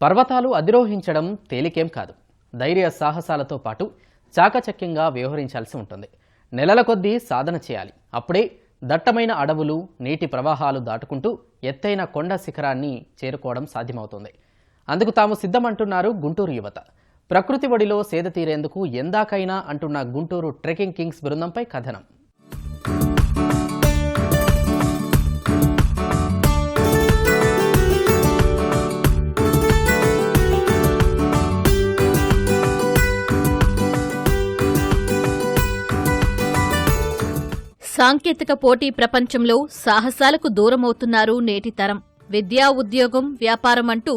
పర్వతాలు అధిరోహించడం తేలికేం కాదు. ధైర్య సాహసాలతో పాటు చాకచక్యంగా వ్యవహరించాల్సి ఉంటుంది. నెలల కొద్దీ సాధన చేయాలి. అప్పుడే దట్టమైన అడవులు, నీటి ప్రవాహాలు దాటుకుంటూ ఎత్తైన కొండ శిఖరాన్ని చేరుకోవడం సాధ్యమవుతుంది. అందుకు తాము సిద్ధమంటున్నారు గుంటూరు యువత. ప్రకృతి ఒడిలో సేద తీరేందుకు ఎందాకైనా అంటున్న గుంటూరు ట్రెక్కింగ్ కింగ్స్ బృందంపై కథనం. సాంకేతిక పోటీ ప్రపంచంలో సాహసాలకు దూరమవుతున్నారు నేటి తరం. విద్యా, ఉద్యోగం, వ్యాపారం అంటూ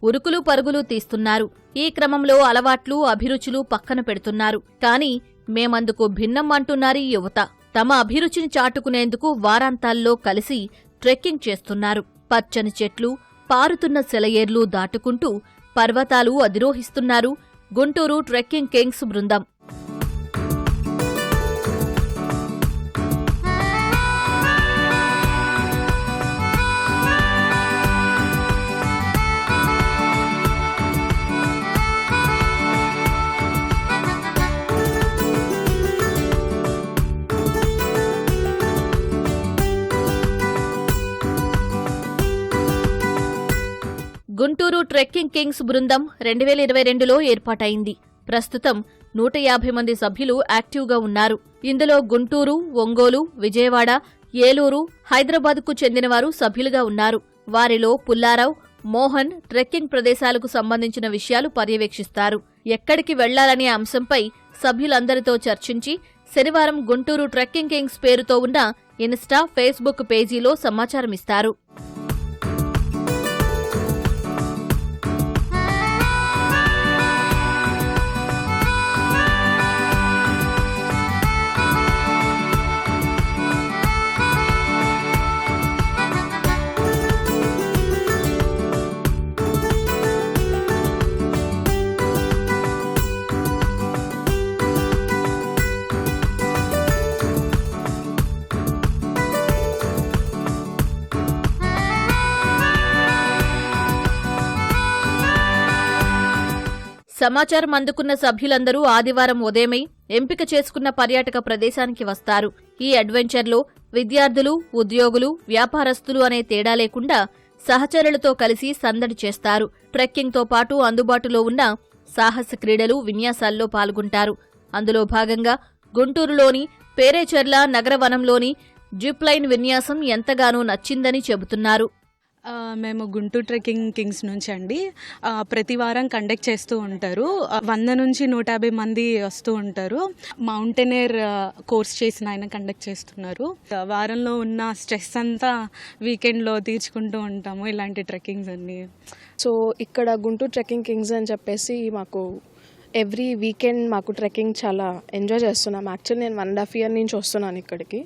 ఉరుకులు పరుగులు తీస్తున్నారు. ఈ క్రమంలో అలవాట్లు, అభిరుచులు పక్కన పెడుతున్నారు. కానీ మేమందుకు భిన్నం అంటున్నారు ఈ యువత. తమ అభిరుచిని చాటుకునేందుకు వారాంతాల్లో కలిసి ట్రెక్కింగ్ చేస్తున్నారు. పచ్చని చెట్లు, పారుతున్న సెలయేర్లు దాటుకుంటూ పర్వతాలు అధిరోహిస్తున్నారు గుంటూరు ట్రెక్కింగ్ కింగ్స్ బృందం. గుంటూరు ట్రెక్కింగ్ కింగ్స్ బృందం 2022లో ఏర్పాటైంది. ప్రస్తుతం 150 మంది సభ్యులు యాక్టివ్గా ఉన్నారు. ఇందులో గుంటూరు, ఒంగోలు, విజయవాడ, ఏలూరు, హైదరాబాద్కు చెందినవారు సభ్యులుగా ఉన్నారు. వారిలో పుల్లారావు, మోహన్ ట్రెక్కింగ్ ప్రదేశాలకు సంబంధించిన విషయాలు పర్యవేక్షిస్తారు. ఎక్కడికి వెళ్లాలనే అంశంపై సభ్యులందరితో చర్చించి శనివారం గుంటూరు ట్రెక్కింగ్ కింగ్స్ పేరుతో ఉన్న ఇన్స్టా, ఫేస్బుక్ పేజీలో సమాచారమిస్తారు. సమాచారం అందుకున్న సభ్యులందరూ ఆదివారం ఉదయమై ఎంపిక చేసుకున్న పర్యాటక ప్రదేశానికి వస్తారు. ఈ అడ్వెంచర్లో విద్యార్థులు, ఉద్యోగులు, వ్యాపారస్తులు అనే తేడా లేకుండా సహచరులతో కలిసి సందడి చేస్తారు. ట్రెక్కింగ్తో పాటు అందుబాటులో ఉన్న సాహస క్రీడలు, విన్యాసాల్లో పాల్గొంటారు. అందులో భాగంగా గుంటూరులోని పేరేచెర్ల నగరవనంలోని జిప్ లైన్ విన్యాసం ఎంతగానో నచ్చిందని చెబుతున్నారు. మేము గుంటూరు ట్రెక్కింగ్ కింగ్స్ నుంచి అండి. ప్రతి వారం కండక్ట్ చేస్తూ ఉంటారు. 100 నుంచి 150 మంది వస్తూ ఉంటారు. మౌంటైనర్ కోర్స్ చేసిన ఆయన కండక్ట్ చేస్తున్నారు. వారంలో ఉన్న స్ట్రెస్ అంతా వీకెండ్లో తీర్చుకుంటూ ఉంటాము ఇలాంటి ట్రెక్కింగ్స్ అన్ని. సో ఇక్కడ గుంటూరు ట్రెక్కింగ్ కింగ్స్ అని చెప్పేసి మాకు ఎవ్రీ వీకెండ్ మాకు ట్రెక్కింగ్ చాలా ఎంజాయ్ చేస్తున్నాం. యాక్చువల్లీ నేను 1.5 year నుంచి వస్తున్నాను ఇక్కడికి.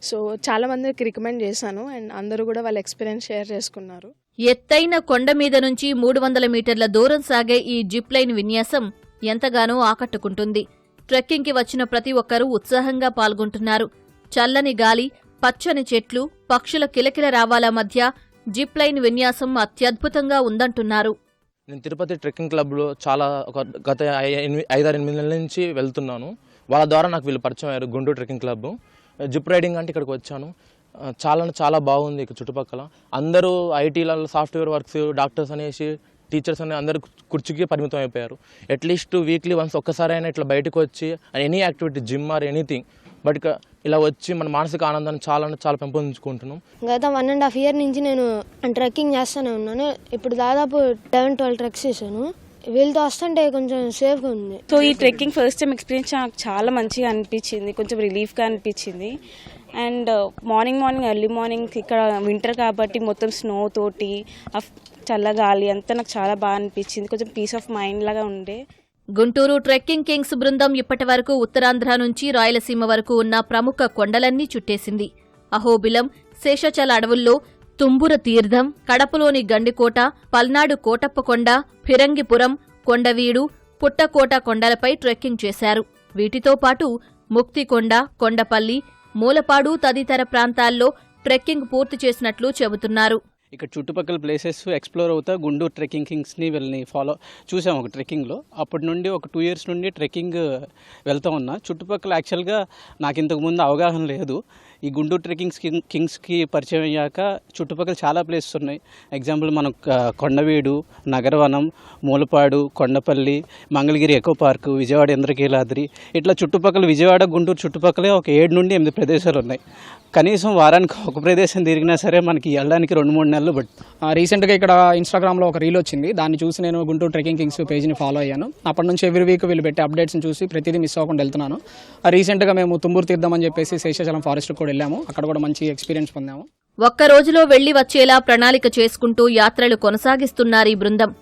సో చాలా మందికి రికమెండ్ చేశాను అండ్ అందరూ కూడా వాళ్ళ ఎక్స్పీరియన్స్ షేర్ చేసుకున్నారు. ఎత్తైన కొండ మీద నుంచి 300 మీటర్ల దూరం సాగే ఈ జిప్ లైన్ విన్యాసం ఎంతగానో ఆకట్టుకుంటుంది. ట్రెక్కింగ్కి వచ్చిన ప్రతి ఒక్కరూ ఉత్సాహంగా పాల్గొంటున్నారు. చల్లని గాలి, పచ్చని చెట్లు, పక్షుల కిలకిల రావాల మధ్య జిప్ లైన్ విన్యాసం అత్యద్భుతంగా ఉందంటున్నారు. నేను తిరుపతి ట్రెక్కింగ్ క్లబ్లో గత 5-8 నెలల నుంచి వెళ్తున్నాను. వాళ్ళ ద్వారా నాకు వీళ్ళు పరిచయం అయ్యారు. Guntur trekking club zip riding అంటే ఇక్కడికి వచ్చాను. చాలా బాగుంది. ఇక్కడ చుట్టుపక్కల అందరూ ఐటీలలో సాఫ్ట్వేర్ వర్క్స్, డాక్టర్స్ అనేసి, టీచర్స్ అనే అందరూ కుర్చీకి పరిమితం అయిపోయారు. అట్లీస్ట్ వీక్లీ వన్స్ ఒక్కసారైనా ఇట్లా బయటకు వచ్చి any activity, gym or anything, but ఇలా వచ్చి మన మానసిక ఆనందాన్ని చాలా పెంపొందించుకుంటున్నాం. గత 1.5 year నుంచి నేను ట్రెక్కింగ్ చేస్తూనే ఉన్నాను. ఇప్పుడు దాదాపు 11-12 ట్రెక్స్ చేశాను. వీళ్ళతో వస్తుంటే కొంచెం సేఫ్గా ఉంది. సో ఈ ట్రెక్కింగ్ ఫస్ట్ టైం ఎక్స్పీరియన్స్ నాకు చాలా మంచిగా అనిపించింది. కొంచెం రిలీఫ్గా అనిపించింది. అండ్ మార్నింగ్ ఎర్లీ మార్నింగ్ ఇక్కడ వింటర్ కాబట్టి మొత్తం స్నో తోటి చల్లగాలి అంతా నాకు చాలా బాగా అనిపించింది. కొంచెం పీస్ ఆఫ్ మైండ్ లాగా ఉండే. గుంటూరు ట్రెక్కింగ్ కింగ్స్ బృందం ఇప్పటి వరకు ఉత్తరాంధ్ర నుంచి రాయలసీమ వరకు ఉన్న ప్రముఖ కొండలన్నీ చుట్టేసింది. అహోబిలం, శేషాచల అడవుల్లో తుంబుర తీర్థం, కడపలోని గండికోట, పల్నాడు కోటప్పకొండ, ఫిరంగిపురం, కొండవీడు, పుట్టకోట కొండలపై ట్రెక్కింగ్ చేశారు. వీటితో పాటు ముక్తికొండ, కొండపల్లి, మూలపాడు తదితర ప్రాంతాల్లో ట్రెక్కింగ్ పూర్తి చేసినట్లు చెబుతున్నారు. ఇక్కడ చుట్టుపక్కల ప్లేసెస్ ఎక్స్ప్లోర్ అవుతా గుంటూరు ట్రెక్కింగ్ కింగ్స్ని వీళ్ళని ఫాలో చూసాం ఒక ట్రెక్కింగ్లో. అప్పటి నుండి ఒక 2 years నుండి ట్రెక్కింగ్ వెళ్తూ ఉన్నా. చుట్టుపక్కల యాక్చువల్గా నాకు ఇంతకుముందు అవగాహన లేదు. ఈ గుంటూరు కింగ్స్కి పరిచయం అయ్యాక చుట్టుపక్కల చాలా ప్లేసెస్ ఉన్నాయి. ఎగ్జాంపుల్ మనం కొండవీడు, నగరవనం, మూలపాడు, కొండపల్లి, మంగళగిరి ఎకో పార్క్, విజయవాడ ఇంద్రకీలాద్రి, ఇట్లా చుట్టుపక్కల విజయవాడ గుంటూరు చుట్టుపక్కలే ఒక 7 నుండి 8 ప్రదేశాలు ఉన్నాయి. కనీసం వారానికి ఒక ప్రదేశం తిరిగినా సరే మనకి వెళ్ళడానికి 2-3 నెలలు పడుతుంది. రీసెంట్గా ఇక్కడ ఇన్స్టాగ్రామ్లో ఒక రీల్ వచ్చింది. దాన్ని చూసి నేను గుంటూరు ట్రెక్కింగ్ కింగ్స్ పేజ్ని ఫాలో అయ్యాను. అప్పటి నుంచి ఎవ్రీ వీక్ వీళ్ళు పెట్టే అప్డేట్స్ని చూసి ప్రతిదీ మిస్ అవ్వకుండా వెళ్తున్నాను. రీసెంట్గా మేము తుమ్మూరు తీర్థం అని చెప్పేసి శేషాచలం ఫారెస్ట్ కూడా వెళ్ళాము. అక్కడ కూడా మంచి ఎక్స్పీరియన్స్ పొందాము. ఒక్క రోజులో వెళ్లి వచ్చేలా ప్రణాళిక చేసుకుంటూ యాత్రలు కొనసాగిస్తున్నారు ఈ బృందం.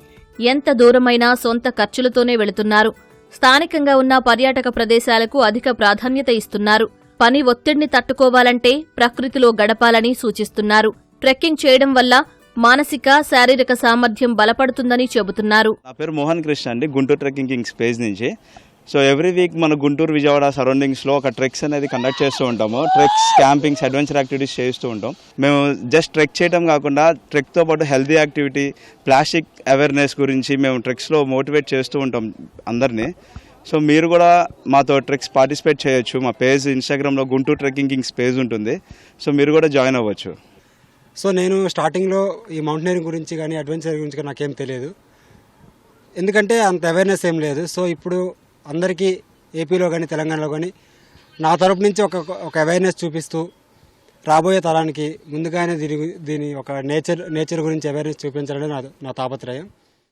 ఎంత దూరమైనా సొంత ఖర్చులతోనే వెళుతున్నారు. స్థానికంగా ఉన్న పర్యాటక ప్రదేశాలకు అధిక ప్రాధాన్యత ఇస్తున్నారు. పని ఒత్తిడిని తట్టుకోవాలంటే ప్రకృతిలో గడపాలని సూచిస్తున్నారు. ట్రెక్కింగ్ చేయడం వల్ల మానసిక, శారీరక సామర్థ్యం బలపడుతుందని చెబుతున్నారు. నా పేరు మోహన్ కృష్ణ అండి, గుంటూరు ట్రెక్కింగ్ కింగ్స్ పేజ్ నుంచి. సో ఎవ్రీ వీక్ మన గుంటూరు, విజయవాడ సరౌండింగ్స్లో ఒక ట్రెక్స్ అనేది కండక్ట్ చేస్తూ ఉంటాము. ట్రెక్స్, క్యాంపింగ్స్, అడ్వెంచర్ యాక్టివిటీస్ చేస్తూ ఉంటాం. మేము జస్ట్ ట్రెక్ చేయడం కాకుండా ట్రెక్తో పాటు హెల్తీ యాక్టివిటీ, ప్లాస్టిక్ అవేర్నెస్ గురించి మేము ట్రెక్స్లో మోటివేట్ చేస్తూ ఉంటాం అందరినీ. సో మీరు కూడా మాతో ట్రెక్స్ పార్టిసిపేట్ చేయొచ్చు. మా పేజ్ ఇన్స్టాగ్రామ్లో గుంటూరు ట్రెక్కింగ్ కింగ్స్ పేజ్ ఉంటుంది. సో మీరు కూడా జాయిన్ అవ్వచ్చు. సో నేను స్టార్టింగ్లో ఈ మౌంటైనరింగ్ గురించి కానీ అడ్వెంచర్ గురించి కానీ నాకేం తెలియదు, ఎందుకంటే అంత అవేర్నెస్ ఏం లేదు. సో ఇప్పుడు అందరికీ ఏపీలో కానీ తెలంగాణలో కానీ నా తరపు నుంచి ఒక అవేర్నెస్ చూపిస్తూ రాబోయే తరానికి ముందుగానే దీని ఒక నేచర్ గురించి అవేర్నెస్ చూపించాలని నా తాపత్రయం.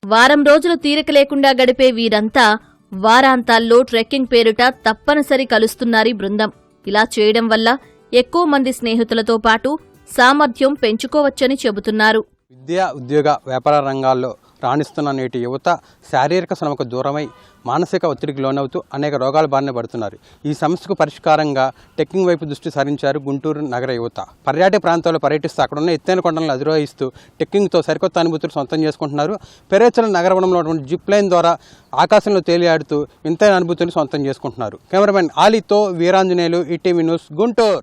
వారం రోజులు తీరిక లేకుండా గడిపే వీరంతా వారాంతాల్లో ట్రెక్కింగ్ పేరిట తప్పనిసరి కలుస్తున్నారీ బృందం. ఇలా చేయడం వల్ల ఎక్కువ మంది స్నేహితులతో పాటు సామర్థ్యం పెంచుకోవచ్చని చెబుతున్నారు. విద్య, ఉద్యోగ, వ్యాపార రంగాల్లో రాణిస్తున్న నేటి యువత శారీరక శ్రమకు దూరమై మానసిక ఒత్తిడికి లోనవుతూ అనేక రోగాల బారిన పడుతున్నారు. ఈ సమస్యకు పరిష్కారంగా ట్రెక్కింగ్ వైపు దృష్టి సారించారు గుంటూరు నగర యువత. పర్యాటక ప్రాంతాల్లో పర్యటిస్తూ అక్కడున్న ఎత్తైన కొండలను అధిరోహిస్తూ ట్రెక్కింగ్తో సరికొత్త అనుభూతులు సొంతం చేసుకుంటున్నారు. పెరేచల నగరవనంలో ఉన్నటువంటి జిప్ లైన్ ద్వారా ఆకాశంలో తేలియాడుతూ వింతైన అనుభూతులు సొంతం చేసుకుంటున్నారు. కెమెరామెన్ ఆలీతో వీరాంజనేయులు, ఈటీవీ న్యూస్, గుంటూరు.